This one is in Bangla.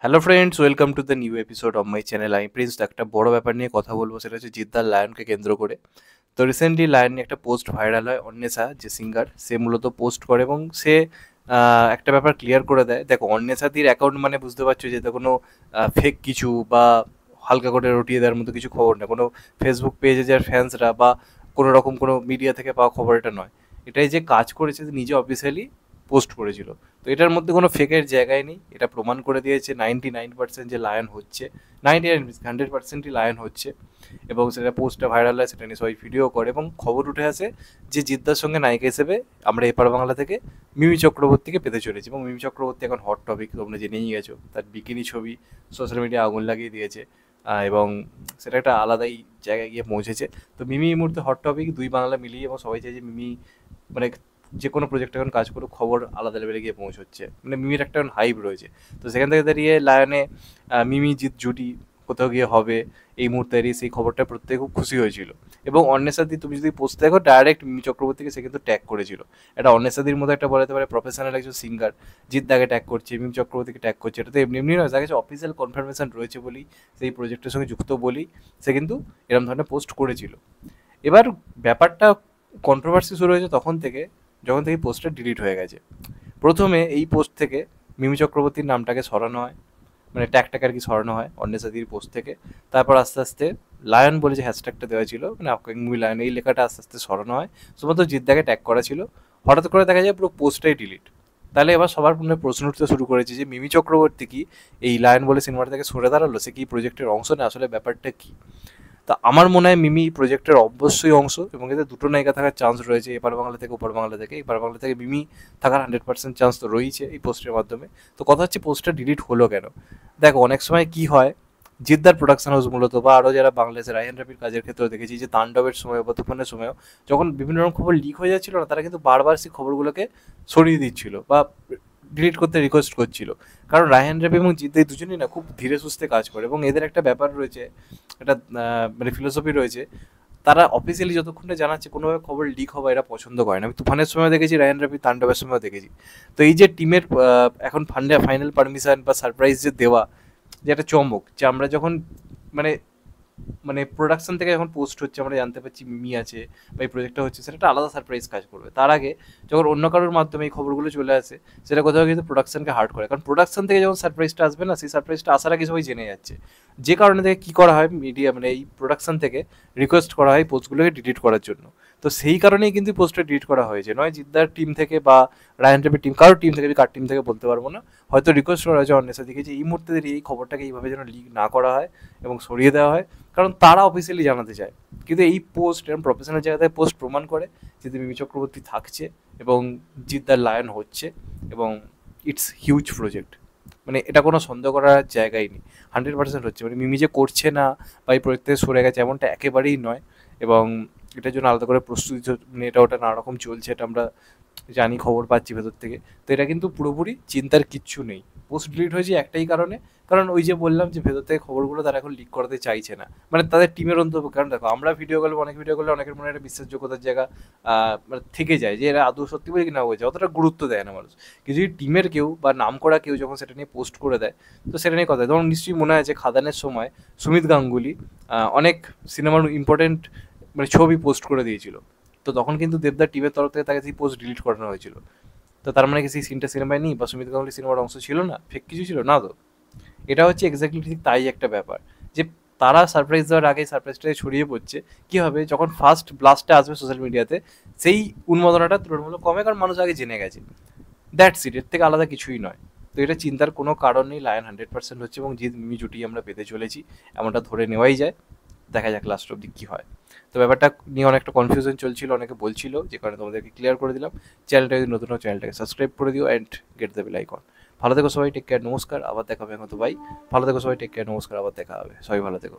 Hello friends, welcome to the new episode of my channel. আমি প্রিন্স। একটা বড় ব্যাপার নিয়ে কথা বলবো, সেটা হচ্ছে জিদ্দার লায়নকে কেন্দ্র করে। তো রিসেন্টলি লায়ন নিয়ে একটা পোস্ট ভাইরাল হয়। অন্বেষা যে সিঙ্গার, সে মূলত পোস্ট করে এবং সে একটা ব্যাপার ক্লিয়ার করে দেয়। দেখো, অন্বেষাদির অ্যাকাউন্ট মানে বুঝতে পারছো যে এটা কোনো ফেক কিছু বা হালকা করে রটিয়ে দেওয়ার মতো কিছু খবর না, কোনো ফেসবুক পেজে যার ফ্যান্সরা বা কোনো রকম কোনো মিডিয়া থেকে পাওয়া খবর এটা নয়। এটাই যে কাজ করেছে, যে নিজে অফিসিয়ালি পোস্ট করেছিল। তো এটার মধ্যে কোনো ফেকের জায়গায় নেই। এটা প্রমাণ করে দিয়েছে 99% যে লায়ন হচ্ছে, 100%ই লায়ন হচ্ছে। এবং সেটা পোস্টটা ভাইরাল হয়, সেটা নিয়ে সবাই ভিডিও করে এবং খবর উঠে আসে যে জিদ্দার সঙ্গে নায়িকা হিসেবে আমরা এপার বাংলা থেকে মিমি চক্রবর্তীকে পেতে চলেছি। এবং মিমি চক্রবর্তী এখন হট টপিক, তোমরা জেনেই গেছো। তার বিকিনি ছবি সোশ্যাল মিডিয়া আগুন লাগিয়ে দিয়েছে। এবং সেটা একটা আলাদাই জায়গায় গিয়ে পৌঁছেছে। তো মিমি এই মুহূর্তে হট টপিক দুই বাংলা মিলিয়ে, এবং সবাই চাই যে মিমি মানে যে কোনো প্রজেক্ট এখন কাজ করুক, খবর আলাদা লেভেলে গিয়ে পৌঁছচ্ছে। মানে মিমির একটা হাইপ রয়েছে। তো সেখান থেকে দাঁড়িয়ে লায়নে মিমি জিৎ জুটি কোথাও গিয়ে হবে, এই মুহূর্তে দাঁড়িয়ে সেই খবরটা প্রত্যেকে খুব খুশি হয়েছিল। এবং অন্বেষাদি তুমি যদি পোস্ট দেখো, ডাইরেক্ট মিমি চক্রবর্তীকে সে কিন্তু ট্যাগ করেছিল। এটা অন্বেষাদির মতো একটা বলাতে পারে প্রফেশনাল একজন সিঙ্গার, জিৎ দাকে ট্যাগ করছে, মিমি চক্রবর্তীকে ট্যাগ করছে। এটা তো এমনি এমনি নয়, তার কাছে অফিসিয়াল কনফার্মেশন রয়েছে বলেই, সেই প্রজেক্টের সঙ্গে যুক্ত বলেই সে কিন্তু এরকম ধরনের পোস্ট করেছিল। এবার ব্যাপারটা কন্ট্রোভার্সি শুরু হয়েছে তখন থেকে, যখন থেকে পোস্টটা ডিলিট হয়ে গেছে। প্রথমে এই পোস্ট থেকে মিমি চক্রবর্তীর নামটাকে সরানো হয়, মানে ট্যাগটাকে আর কি সরানো হয় অন্বেষাদির পোস্ট থেকে। তারপর আস্তে আস্তে লায়ন বলে যে হ্যাশট্যাগটা দেওয়া ছিল, মানে আপকামিং মুভি লায়ন, এই লেখাটা আস্তে আস্তে সরানো হয়। শুধুমাত্র জিদ্দাকে ট্যাগ করা ছিল। হঠাৎ করে দেখা যায় পুরো পোস্টটাই ডিলিট। তাহলে এবার সবার মনে প্রশ্ন উঠতে শুরু করেছে যে মিমি চক্রবর্তী কি এই লায়ন বলে সিনেমাটা থেকে সরে দাঁড়ালো? সে কি প্রজেক্টের অংশ না? আসলে ব্যাপারটা কি? তা আমার মনে হয় মিমি প্রজেক্টের অবশ্যই অংশ, এবং এতে দুটো নায়িকা থাকার চান্স রয়েছে, এপার বাংলা থেকে ওপার বাংলা থেকে। এপার বাংলা থেকে মিমি থাকার 100% চান্স তো রয়েছে এই পোস্টের মাধ্যমে। তো কথা হচ্ছে পোস্টটা ডিলিট হলো কেন? দেখো, অনেক সময় কি হয়, জিদ্দার প্রোডাকশন হাউস মূলত, বা আরও যারা বাংলাদেশের রায়হান রাফির কাজের ক্ষেত্রেও দেখেছি, যে তাণ্ডবের সময় বা তুফানের সময়ও যখন বিভিন্ন রকম খবর লিক হয়ে যাচ্ছিল না, তারা কিন্তু বারবার সেই খবরগুলোকে সরিয়ে দিচ্ছিল বা ডিলিট করতে রিকোয়েস্ট করছিল। কারণ রায়হান রাফি এবং জিদ্দা এই দুজনেই না খুব ধীরে সুস্থে কাজ করে, এবং এদের একটা ব্যাপার রয়েছে, একটা মানে ফিলোসফি রয়েছে। তারা অফিসিয়ালি যতক্ষণ না জানাচ্ছে, কোনোভাবে খবর লিক হওয়া এরা পছন্দ করে না। আমি তুফানের সময় দেখেছি, রায়ান রাফি তাণ্ডবের সময়ও দেখেছি। তো এই যে টিমের এখন ফাইনাল পারমিশন বা সারপ্রাইজ যে দেওয়া, যে একটা চমক, যে আমরা যখন মানে মানে প্রোডাকশন থেকে যখন পোস্ট হচ্ছে, আমরা জানতে পারছি মিমি আছে বা এই প্রজেক্টটা হচ্ছে, সেটা একটা আলাদা সারপ্রাইজ কাজ করবে। তার আগে যখন অন্য কারোর মাধ্যমে এই খবরগুলো চলে আসে, সেটা কোথাও কিন্তু প্রোডাকশনকে হার্ট করে। কারণ প্রোডাকশন থেকে যখন সারপ্রাইজটা আসবে না, সেই সারপ্রাইজটা আসার আগে সবাই জেনে যাচ্ছে। যে কারণে থেকে কী করা হয়, মিডিয়া মানে এই প্রোডাকশন থেকে রিকোয়েস্ট করা হয় পোস্টগুলোকে ডিলিট করার জন্য। তো সেই কারণেই কিন্তু পোস্টটা ডিলিট করা হয়েছে, নয় জিদ্দার টিম থেকে বা রায়ান টেপের টিম, কারোর টিম থেকে, কার টিম থেকে বলতে পারবো না। হয়তো রিকোয়েস্ট করা হয়েছে অন্বেষা দিকে যে এই মুহূর্তে এই খবরটাকে এইভাবে যেন লিক না করা হয় এবং সরিয়ে দেওয়া হয়, কারণ তারা অফিসিয়ালি জানাতে চায়। কিন্তু এই পোস্ট এরকম প্রফেশনাল জায়গা থেকে পোস্ট প্রমাণ করে যে মিমি চক্রবর্তী থাকছে এবং জিদ্দার লায়ন হচ্ছে, এবং ইটস হিউজ প্রজেক্ট। মানে এটা কোনো সন্দেহ করার জায়গাই নেই, 100% হচ্ছে। মানে মিমি যে করছে না বা এই প্রজেক্ট থেকে সরে গেছে, এমনটা একেবারেই নয়। এবং এটার জন্য আলাদা করে প্রস্তুতি মানে এটা ওটা নানা রকম চলছে, এটা আমরা জানি, খবর পাচ্ছি ভেতর থেকে। তো এটা কিন্তু পুরোপুরি চিন্তার কিচ্ছু নেই। পোস্ট ডিলিট হয়েছে একটাই কারণে, কারণ ওই যে বললাম যে ভেতর থেকে খবরগুলো তারা এখন লিক করাতে চাইছে না, মানে তাদের টিমের অন্তত। কারণ দেখো, আমরা ভিডিও করলে, অনেক ভিডিও করলে অনেকের মনে একটা বিশ্বাসযোগ্যতার জায়গা মানে থেকে যায়, যে এরা আদৌ সত্যি বলে কি না বলছে, অতটা গুরুত্ব দেয় না মানুষ। কিন্তু যদি টিমের কেউ বা নাম করা কেউ যখন সেটা নিয়ে পোস্ট করে দেয়, তো সেটা নিয়ে কথা। যেমন নিশ্চয়ই মনে আছে খাদানের সময় সুমিত গাঙ্গুলি অনেক সিনেমার ইম্পর্টেন্ট মানে ছবি পোস্ট করে দিয়েছিল। তো তখন কিন্তু দেবদার টিমের তরফ থেকে তাকে সেই পোস্ট ডিলিট করানো হয়েছিল। তো তার মানে কি সেই সিনটা সিনেমায় নেই, বা সুমিত গাঙ্গুলি সিনেমার অংশ ছিল না, ফেক কিছু ছিল না? তো এটা হচ্ছে এক্স্যাক্টলি ঠিক তাই একটা ব্যাপার, যে তারা সারপ্রাইজ দেওয়ার আগে সারপ্রাইজটা ছড়িয়ে পড়ছে। কী হবে, যখন ফার্স্ট ব্লাস্টটা আসবে সোশ্যাল মিডিয়াতে, সেই উন্মাদনাটা তুলনামূলক কমে, কারণ মানুষ আগে জেনে গেছে। দ্যাটস ইট, এর থেকে আলাদা কিছুই নয়। তো এটা চিন্তার কোনো কারণ নেই, লায়ন 100% হচ্ছে, এবং জিৎ মিমি জুটি আমরা পেতে চলেছি, এমনটা ধরে নেওয়াই যায়। দেখা যাক লাস্ট অব্দি কী হয়। তো ব্যাপারটা নিয়ে অনেকটা কনফিউশন চলছিল, অনেকে বলছিল, যে কারণে তোমাদেরকে ক্লিয়ার করে দিলাম। চ্যানেলটা যদি নতুন হয়, চ্যানেলটাকে সাবস্ক্রাইব করে দিও and get the bell icon. ভালো থেকো সবাই, টেক কেয়ার, নমস্কার, আবার দেখা হবে এখন তো ভাই। ভালো থেকো সবাই, টেক কেয়ার, নমস্কার, আবার দেখা হবে, সবাই ভালো থেকো।